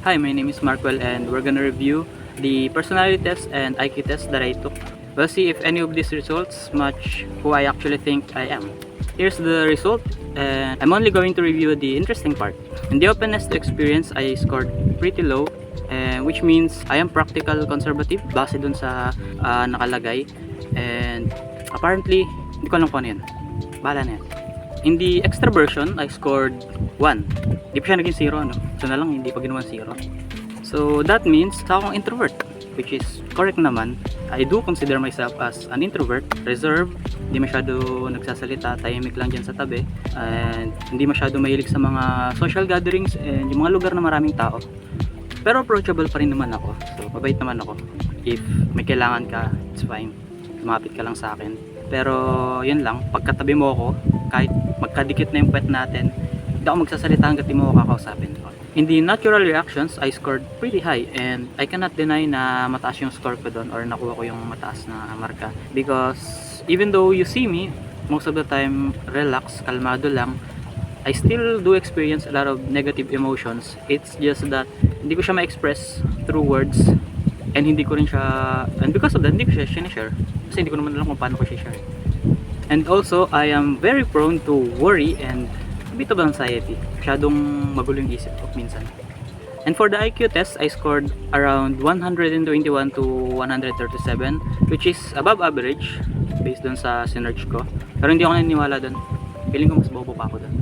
Hi, my name is Markwell and we're gonna review the personality test and IQ test that I took. We'll see if any of these results match who I actually think I am. Here's the result, and I'm only going to review the interesting part. In the openness to experience, I scored pretty low, which means I am practical conservative base dun sa nakalagay. And apparently, hindi ko alam kung ano yan. Bahala na yan. In the extraversion, I scored 1. Hindi pa siya naging 0, no? So na lang, hindi pa ginawa 0. So that means, sa akong introvert, which is correct naman. I do consider myself as an introvert, reserved, hindi masyado nagsasalita, tahimik lang dyan sa tabi, and hindi masyado mahilig sa mga social gatherings and yung mga lugar na maraming tao. Pero approachable pa rin naman ako, so mabait naman ako. If may kailangan ka, it's fine. Lumapit ka lang sa akin. Pero yun lang, pagkatabi mo ako, kahit magkadikit na yung pet natin, hindi ako magsasalita hanggat di mo ako kakausapin. In the natural reactions, I scored pretty high and I cannot deny na mataas yung score ko doon or nakuha ko yung mataas na marka. Because even though you see me, most of the time relax, kalmado lang, I still do experience a lot of negative emotions. It's just that hindi ko siya ma-express through words and hindi ko rin siya, and because of that, hindi ko siya sinishare. Kasi hindi ko naman alam kung paano ko siya share. And also, I am very prone to worry and a bit of anxiety. Masyadong magulo yung isip ko minsan. And for the IQ test, I scored around 121 to 137, which is above average based dun sa sinerch ko. Pero hindi ako naniniwala dun. Feeling ko mas bobo pa ako dun.